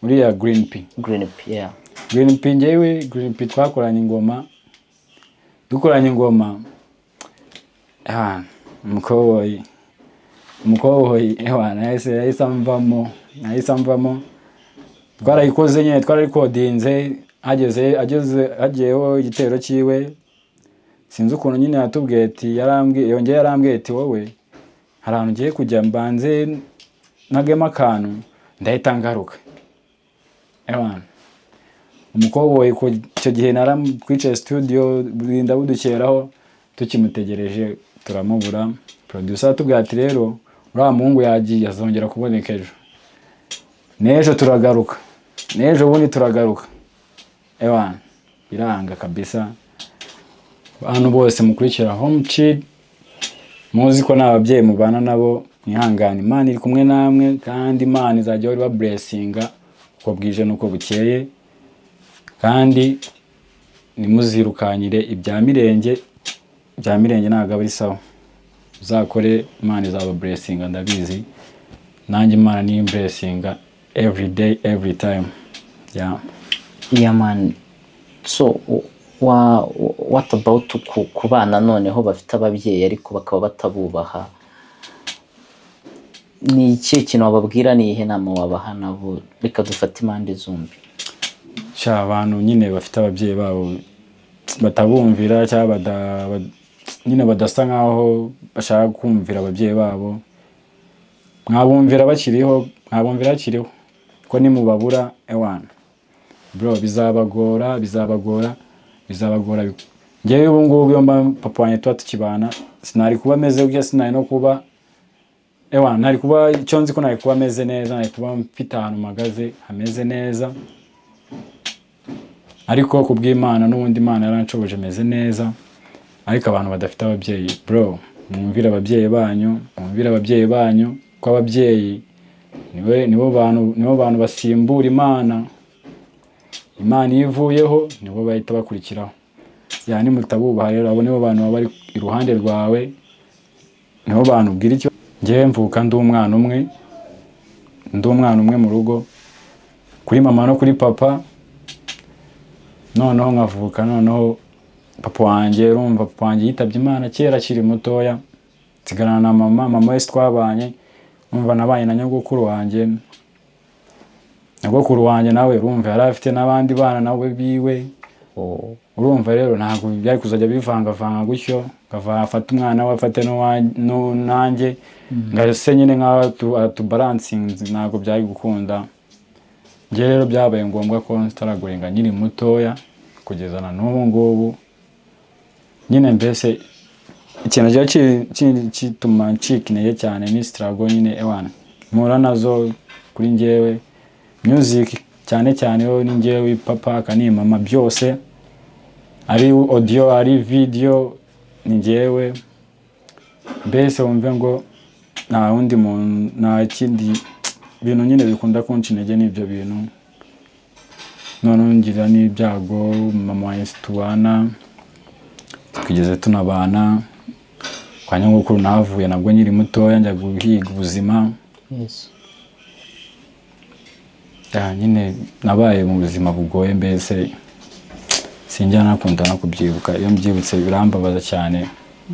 uriya Green P. Yeah. Green P njyewe Green P twakoranye ingoma. Dukoranye ingoma. Umukoboyi yahise amvamo. Twarayikoze nyine twararekodinze hagiyeho igitero cyiwe. Sinzi ukuntu nyine yatubwiye ati yarambwiye ati wowe hari ahantu ugiye kujya mbanze nagema akantu ndahita ngaruka. Umukoboyi ku icyo gihe naramwicaye studio burinda budukeraho tukimutegereje turamubura. Producer atubwiye ati rero uriya muhungu yagiye azongera kuboneka ejo. N'ejo turagaruka. N'ejo bundi turagaruka. Biranga kabisa. Abantu bose mukurikira Home Chill muzi ko n'ababyeyi mubana nabo mwihangane. Imana iri kumwe namwe kandi Imana izajya iba blessinga uko bwije nuko bukeye. Kandi nimuzirukanyire ibya mirenge ntago ari sawa. Uzakore Imana izaba blessinga ndabizi. Nanjye Imana ni blessinga every day every time. Yeah man. So what about kubana noneho bafite ababyeyi ariko bakaba batabubaha? Ni iki kintu wababwira, ni ihe nama wabaha nabo reka dufate impande zombi? Abantu nyine bafite ababyeyi babo batabumvira cyangwa nyine badasa nkaho bashaka kumvira ababyeyi babo, mwabumvira bakiriho ko nimubabura bro bizabagora. Ngewe ubu ngubu iyo papa wanjye tuba tukibana sinari kuba meze gutya, sinari no kuba ntari kuba icyo nzi ko nari kuba meze neza, nari kuba mfite ahantu mpagaze hameze neza. Ariko kubw'Imana n'ubundi Imana yaranshoboje meze neza. Ariko abantu badafite ababyeyi bro, mwumvira ababyeyi banyu ko ababyeyi nibo bantu basimbura Imana. Imana ivuyeho nibo bahita bakurikiraho. Yani mutabubaha rero abo nibo bantu bari iruhande rwawe, nibo bantu ubwira icyo. Ngewe mvuka ndi umwana umwe mu rugo kuri mama no kuri papa. Noneho nkavuka papa wanjye yitabye Imana kera akiri mutoya, nsigarana na mama wese twabanye. Nabanye na nyogokuru wanjye nawe urumva yari afite n'abandi bana nawe biwe. Urumva rero ntabwo byari kuzajya bivangavanga gutyo, afata umwana we afate nanjye ngase nyine nk'aho tubalansinze, ntabwo byari gukunda. Ngewe rero byabaye ngombwa ko ntaragurenga nyiri mutoya kugeza na n'ubu ngubu. Nyine mbese ikintu kituma ncikiniye cyane ni struggle nyine mpura nazo kuri ngewe. Music cyane yo ni ngewe papa kani mama byose, ari audio ari video ni ngewe. Mbese wumve ngo nta wundi muntu nta kindi bintu nyine bikunda kuncinege n'ibyo bintu. None ngira n'ibyago mama wanjye tubana twigeze tunabana kwa nyogokuru navuye nabwo nyiri mutoya njya guhiga ubuzima. Nyine nabaye mu buzima bugoye mbese sinjya nakunda no kubyibuka, iyo mbyibutse birambabaza cyane.